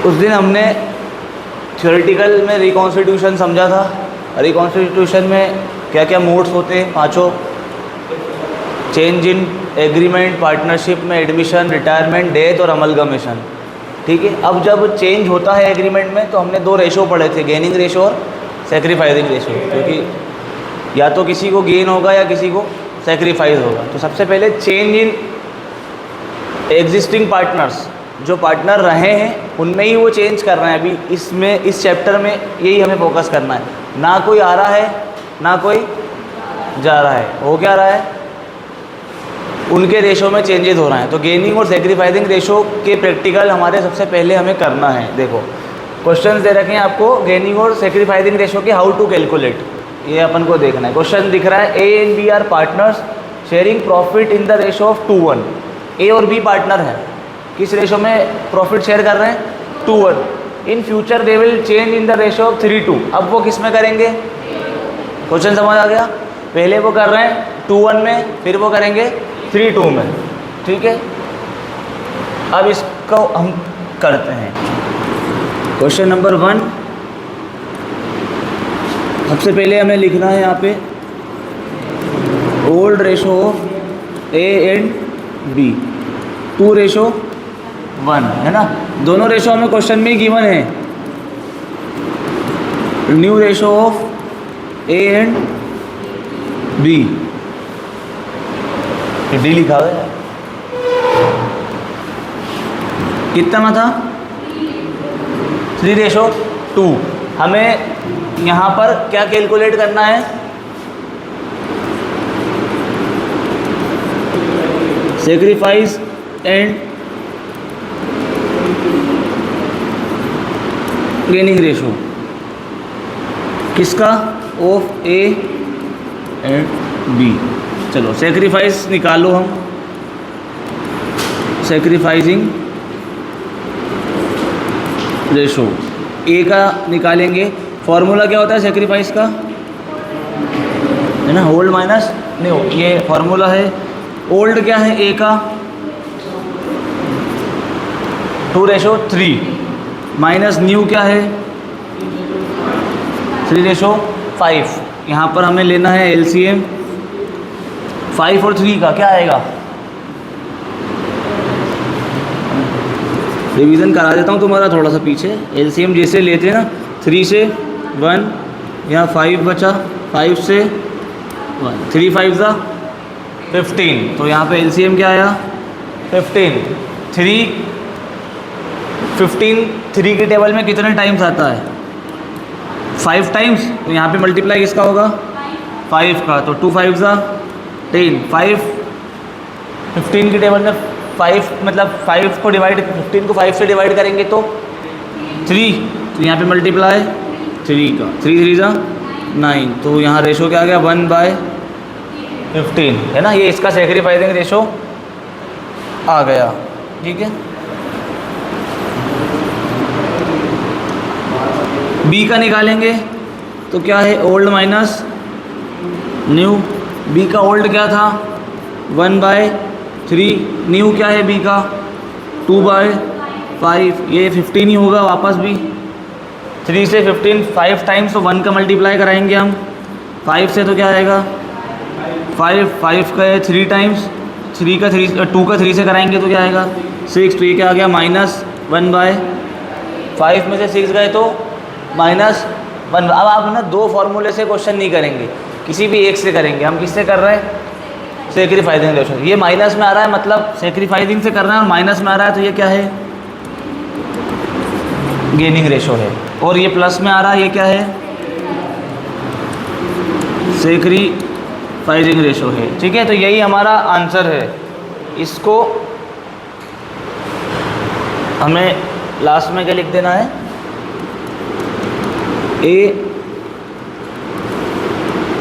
उस दिन हमने थ्योरेटिकल में रिकॉन्स्टिट्यूशन समझा था। रिकॉन्स्टिट्यूशन में क्या क्या मोड्स होते हैं, पांचों: चेंज इन एग्रीमेंट, पार्टनरशिप में एडमिशन, रिटायरमेंट, डेथ और अमलगमेशन। ठीक है, अब जब चेंज होता है एग्रीमेंट में तो हमने दो रेशो पढ़े थे, गेनिंग रेशो और सेक्रीफाइसिंग रेशो, क्योंकि या तो किसी को गेन होगा या किसी को सेक्रीफाइस होगा। तो सबसे पहले चेंज इन एग्जिस्टिंग पार्टनर्स, जो पार्टनर रहे हैं उनमें ही वो चेंज कर रहे हैं। अभी इसमें इस चैप्टर में यही हमें फोकस करना है, ना कोई आ रहा है ना कोई जा रहा है। हो क्या रहा है, उनके रेशो में चेंजेस हो रहे हैं। तो गेनिंग और सेक्रीफाइसिंग रेशो के प्रैक्टिकल हमारे सबसे पहले हमें करना है। देखो क्वेश्चंस दे रखे हैं आपको गेनिंग और सेक्रीफाइसिंग रेशो के, हाउ टू कैलकुलेट, ये अपन को देखना है। क्वेश्चन दिख रहा है, A and B are partners sharing profit in the ratio of 2:1। A और बी पार्टनर है, किस रेशो में प्रॉफिट शेयर कर रहे हैं, 2:1। In future they will change in the ratio of 3:2। अब वो किस में करेंगे, क्वेश्चन समझ आ गया। पहले वो कर रहे हैं 2:1 में, फिर वो करेंगे 3:2 में। ठीक है, अब इसको हम करते हैं। क्वेश्चन नंबर 1, सबसे पहले हमें लिखना है यहाँ पे old ratio of A and B 2:1, है ना। दोनों रेशो हमें क्वेश्चन में ही गिवन है। New ratio of A and B, D लिखा हुआ है, कितना में था, 3:2। हमें यहाँ पर क्या कैलकुलेट करना है, सेक्रीफाइस एंड गेनिंग रेशो, किसका, ऑफ ए एंड बी। चलो सेक्रीफाइस निकालो, हम सेक्रीफाइसिंग रेशो ए का निकालेंगे। फॉर्मूला क्या होता है सेक्रीफाइस का, है ना, ओल्ड माइनस न्यू, ये फॉर्मूला है। ओल्ड क्या है ए का, 2:3, माइनस न्यू क्या है, 3:5। यहाँ पर हमें लेना है एलसीएम 5 और 3 का, क्या आएगा, रिवीजन करा देता हूँ तुम्हारा थोड़ा सा पीछे। एलसीएम जैसे लेते हैं ना, 3 से 1, यहाँ 5 बचा, 5 से 1, 3 5 15। तो यहाँ पे एलसीएम क्या आया, 15। 3 के टेबल में कितने टाइम्स आता है, 5 टाइम्स। तो यहाँ पे मल्टीप्लाई किसका होगा, 5 का। तो 2 5 10, 5 15 की टेबल में 5, मतलब 5 को डिवाइड, 15 को 5 से डिवाइड करेंगे तो 3। तो यहाँ पे मल्टीप्लाई 3 का, 3 3 9। तो यहाँ रेशो क्या आ गया, 1/15, है ना। ये इसका सेक्रीफाइसिंग रेशो आ गया। ठीक है, बी का निकालेंगे तो क्या है, ओल्ड माइनस न्यू। बी का ओल्ड क्या था, 1/3। न्यू क्या है बी का, 2/5। ये 15 ही होगा वापस भी। 3 से 15 5 टाइम्स, तो 1 का मल्टीप्लाई कराएंगे हम 5 से, तो क्या आएगा, 5 का है 3 टाइम्स, 2 का 3 से कराएंगे तो क्या आएगा, 6। तो ये क्या आ गया, -1/5 में से 6 गए तो -1। अब आप ना दो फॉर्मूले से क्वेश्चन नहीं करेंगे, किसी भी एक से करेंगे। हम किससे कर रहे हैं, सेक्रीफाइसिंग रेशो। ये माइनस में आ रहा है, मतलब सेक्रीफाइसिंग से कर रहे हैं, और माइनस में आ रहा है तो ये क्या है, गेनिंग रेशो है। और ये प्लस में आ रहा है, ये क्या है, सेक्रीफाइसिंग रेशो है। ठीक है, तो यही हमारा आंसर है। इसको हमें लास्ट में क्या लिख देना है, A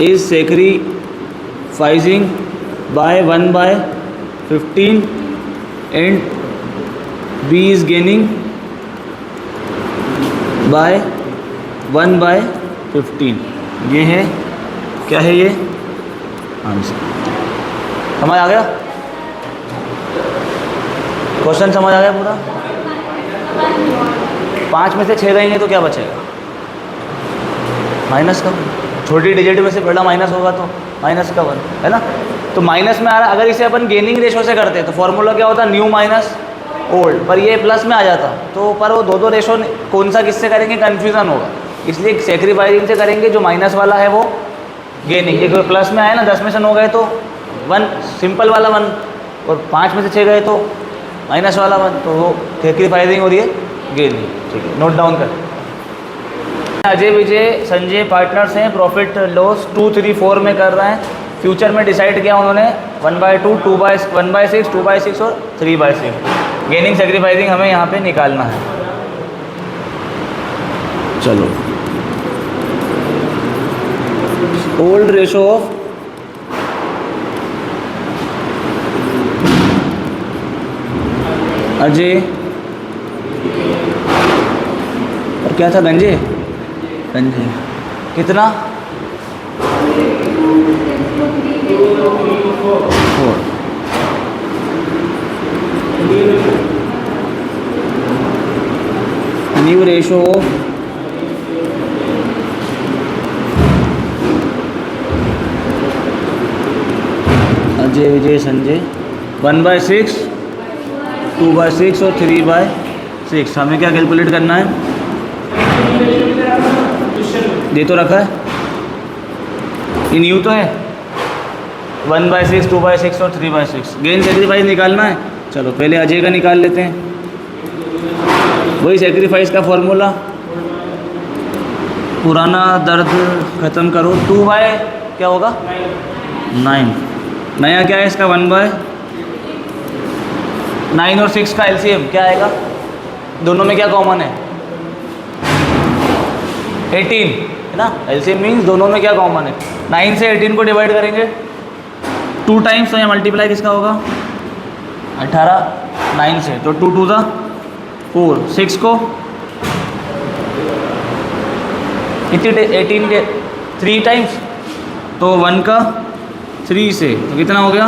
is sacrificing by 1/15 and B is gaining by 1/15। ये है, क्या है ये आंसर। समझ आ गया, क्वेश्चन समझ आ गया पूरा। 5 में से 6 गएंगे तो क्या बचेगा? माइनस का 1। छोटी डिजिट में से पहला माइनस होगा तो माइनस का 1, है ना। तो माइनस में आ रहा, अगर इसे अपन गेनिंग रेशो से करते तो फॉर्मूला क्या होता? न्यू माइनस ओल्ड, पर ये प्लस में आ जाता तो, पर वो दो रेशो कौन सा किससे करेंगे कन्फ्यूज़न होगा, इसलिए सेक्रीफाइसिंग से करेंगे। जो माइनस वाला है वो गेनिंग, ये प्लस में आया ना 10 में से 9 गए तो 1 सिंपल वाला 1, और 5 में से 6 गए तो माइनस वाला 1, तो वो सेक्रीफाइसिंग और ये गेनिंग। ठीक है, नोट डाउन कर। अजय विजय संजय पार्टनर्स हैं, प्रॉफिट लॉस 2, 3, 4 में कर रहे हैं। फ्यूचर में डिसाइड किया उन्होंने 1/2, 1/6, 2/6 और 3/6। गेनिंग सेक्रीफाइसिंग हमें यहाँ पे निकालना है। चलो, ओल्ड रेशो ऑफ अजय और क्या था गंजे कितना 4। New ratio of Ajay Vijay Sanjay 1/6, 2/6 और 3/6। हमें क्या कैलकुलेट करना है? दे तो रखा है, ये न्यू तो है 1/6, 2/6 और 3/6। गेन सेक्रीफाइस निकालना है। चलो पहले अजय का निकाल लेते हैं, वही सेक्रीफाइस का फॉर्मूला, पुराना दर्द ख़त्म करो। 2/, क्या होगा 9, नया क्या है इसका 1/9 और 6 का एलसीएम क्या आएगा? दोनों में क्या कॉमन है? 18, है ना। एलसीएम मीन्स दोनों में क्या कॉमन है? 9 से 18 को डिवाइड करेंगे 2 टाइम्स, तो यहाँ मल्टीप्लाई किसका होगा? 18 9 से, तो 2 2 4, 6 को कितने 18 के 3 टाइम्स, तो 1 का 3 से, तो कितना हो गया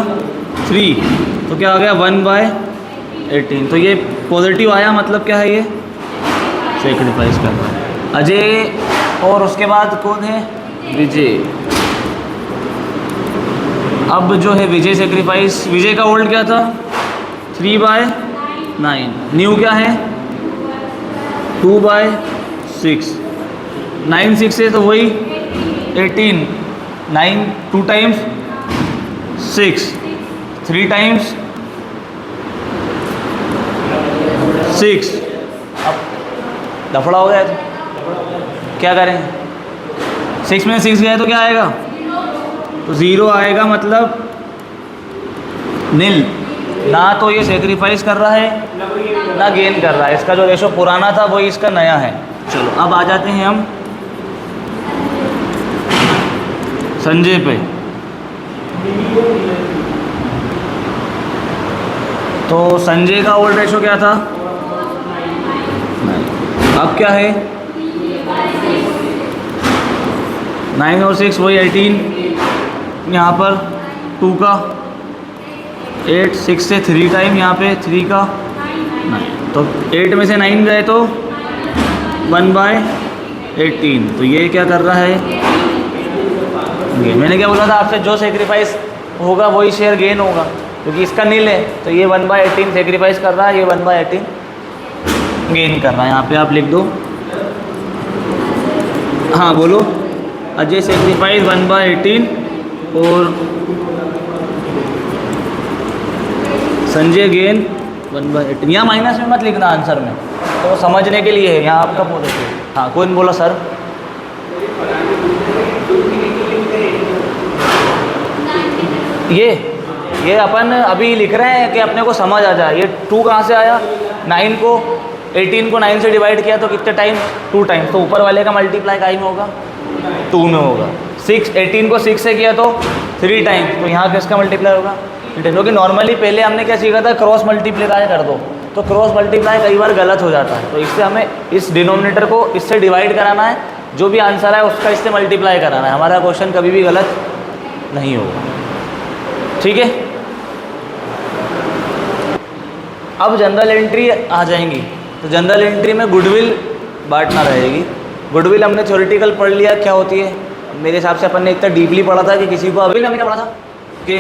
3, तो क्या आ गया 1/18। तो ये पॉजिटिव आया, मतलब क्या है? ये सेक्रीफाइस कर रहा है अजय। और उसके बाद कौन है? विजय। अब जो है विजय सेक्रीफाइस, विजय का ओल्ड क्या था? 3/9। न्यू क्या है? 2/6। 9 6 है तो वही 18, 9 2 टाइम्स 6, 3 टाइम्स 6। अब लफड़ा हो गया तो क्या करें? 6 में 6 गए तो क्या आएगा? तो 0 आएगा, मतलब नील। ना तो ये सेक्रीफाइस कर रहा है ना गेन कर रहा है। इसका जो रेशो पुराना था वही इसका नया है। चलो अब आ जाते हैं हम संजय पे। तो संजय का ओल्ड रेशो क्या था? अब क्या है? 9 और 6 वही 18, यहाँ पर 2 का 8, 6 से 3 टाइम, यहाँ पे 3 का 9, तो 8 में से 9 गए तो 1/18। तो ये क्या कर रहा है? मैंने क्या बोला था आपसे? जो सेक्रीफाइस होगा वही शेयर गेन होगा, क्योंकि इसका नील है, तो ये 1/18 सेक्रीफाइस कर रहा है, ये 1/18 गेन कर रहा है। यहाँ पे आप लिख दो। हाँ बोलो। अजय सेक्रीफाइस 1/18 और संजय गेन 1/18। यहाँ माइनस में मत लिखना आंसर में, तो समझने के लिए है। यहाँ आपका पॉजिटिव। हाँ कौन बोला सर? ये अपन अभी लिख रहे हैं कि अपने को समझ आ जाए। ये 2 कहाँ से आया? 18 को 9 से डिवाइड किया तो कितने टाइम? 2 टाइम्स, तो ऊपर वाले का मल्टीप्लाई काई में होगा? 2 में होगा। 18 को 6 से किया तो 3 टाइम्स, तो यहाँ किसका मल्टीप्लाई होगा? क्योंकि नॉर्मली पहले हमने क्या सीखा था? क्रॉस मल्टीप्लाई कर दो, तो क्रॉस मल्टीप्लाई कई बार गलत हो जाता है। तो इससे हमें इस डिनोमिनेटर को इससे डिवाइड कराना है, जो भी आंसर है उसका इससे मल्टीप्लाई कराना है। हमारा क्वेश्चन कभी भी गलत नहीं होगा। ठीक है, अब जनरल एंट्री आ जाएंगी। तो जनरल एंट्री में गुडविल बांटना रहेगी। गुडविल हमने थ्योरेटिकल पढ़ लिया क्या होती है। मेरे हिसाब से अपन ने इतना डीपली पढ़ा था कि किसी को अभी हमने क्या पढ़ा था कि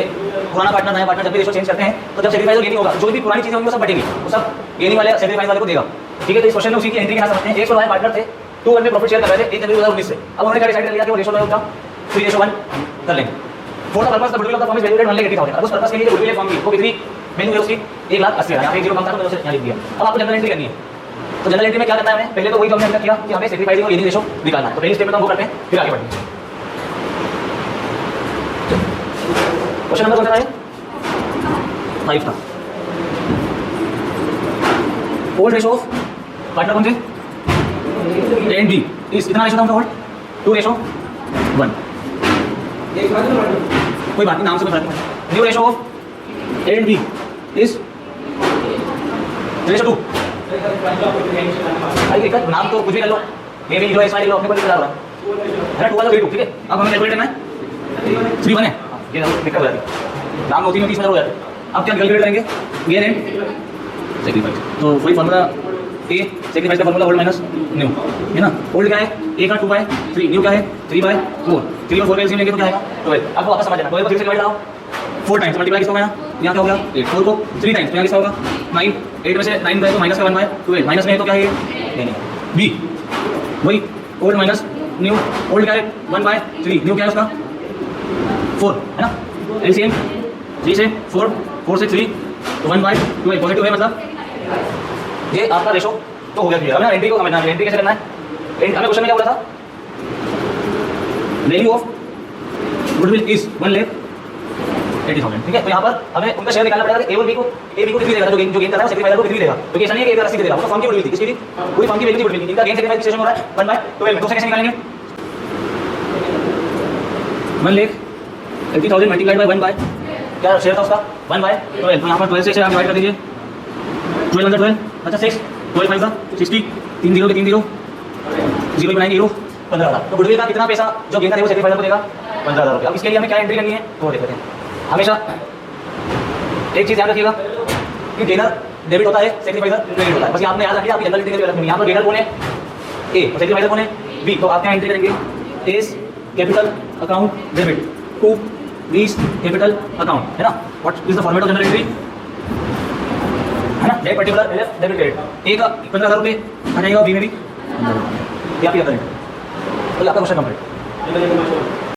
पुराना पार्टनर नया पार्टनर जब भी रेशो चेंज करते हैं तो जब सेक्रीफाइस और गेनिंग होगा जो भी पुरानी चीज़ें होंगी वो सब बटेंगी, वो सब गेनिंग वाले सेक्रीफाइस वाले को देगा। ठीक है, तो इस क्वेश्चन में उसी की एंट्री के साथ समझते हैं। एक नए पार्टनर थे 2-1 में प्रॉफिट शेयर कर रहे थे 1 जनवरी 2019 से। अब उन्होंने क्या डिसाइड कर लिया कि वो रेशो होगा 3:1 कर लेंगे। For the purpose the goodwill of the firm is valued 1,80,000। अब उस पर्पस के लिए गुडविल फर्म की वो कितनी वैल्यू है उसकी 1,80,000। यहाँ पे 0 कम था तो मैंने उसे यहाँ लिख दिया। अब आपको जनरल एंट्री करनी है। तो जनरल एंट्री में क्या करना है हमें, पहले तो वही जो हमने किया कि हमें सेक्रीफाइस और गेनिंग रेशो निकालना है। तो पहली स्टेप में तो हम वो करते हैं, फिर आगे बढ़ते हैं। क्वेश्चन नंबर कौन सा है 5 था। ओल्ड रेशो ऑफ पार्टनर कौन थे ए एंड बी इस कितना रेशो था उनका ओल्ड 2:1। कोई बात नहीं, नाम से कोई फर्क नहीं। New ratio of A and B is 3:2। भाई दिक्कत नाम तो कुछ भी कर लो, ये भी 0 लो अपने को दिखा रहा है ना 2 वाला 3:2। ठीक है, अब हमें कैलकुलेट करना है 3:1 है ये दिक्कत हो जाती है, नाम 2-3 में 30 में हो जाता है। अब क्या कैलकुलेट करेंगे गेन एंड सेक्रीफाइस। तो वही फार्मूला ए सेक्रीफाइस का फार्मूला ओल्ड माइनस न्यू है ना। ओल्ड क्या है 1 का 2/3, न्यू क्या है 3/4। 3 और 4 का एलसीएम लेंगे तो क्या आएगा 12। आपको वापस समझ लेना 12 को 3 से डिवाइड कराओ 4 टाइम्स मल्टीप्लाई किसका होगा यहाँ क्या हो गया 8। 4 को 3 टाइम्स तो यहाँ किसका होगा 9। 8 में से 9 गए तो माइनस का 1/12 माइनस में है तो क्या है ये बी। वही ओल्ड माइनस न्यू, ओल्ड क्या है 1/3, न्यू क्या है उसका 4 है ना। एलसीएम 3 से 4, 4 से 3 तो 1/12 पॉजिटिव है, मतलब ये आपका रेशो तो हो गया क्लियर। हमें एंट्री को समझना है, एंट्री कैसे करना है। हमें क्वेश्चन में क्या बोला था वैल्यू ऑफ गुडविल इज 1,80,000। ठीक है, तो यहाँ पर हमें उनका शेयर निकालना पड़ेगा कि ए और बी को कितनी देगा, जो गेन कर रहा है सेक्रीफाइस को कितनी देगा। तो ऐसा नहीं है कि 1,80 देगा, वो तो फर्म की गुडविल थी, किसकी थी पूरी फर्म की वैल्यू थी गुडविल की। इनका गेन सेक्रीफाइस सिचुएशन हो रहा है 1/12। तो कैसे निकालेंगे 1,80,000 मल्टीप्लाइड बाय 1/, क्या शेयर था उसका 1/12। तो यहाँ पर 12 से आप डिवाइड कर दीजिए 12 अच्छा 6 12 5 60 3 0 के 3 0 0 बनाएंगे 0 15,000। तो गुडविल का कितना पैसा जो गेन का वो सेक्रीफाइस को देगा 15,000 रुपये। अब इसके लिए हमें क्या एंट्री करनी है तो देखते हैं। हमेशा एक चीज़ याद रखिएगा कि गेनर डेबिट होता है सेक्रीफाइसर क्रेडिट होता है। बस आपने याद रखिए, आपकी जनरल एंट्री अलग नहीं। यहाँ पर गेनर कौन है ए और सेक्रीफाइसर कौन है बी। तो आप क्या एंट्री करेंगे S capital account debit to B's capital account है ना। What is the format of journal entry है ना। एक पर्टिकुलर डेबिट क्रेडिट ए का 15,000 रुपये आ जाएगा, बी में भी या फिर तो आपका क्वेश्चन कंप्लीट।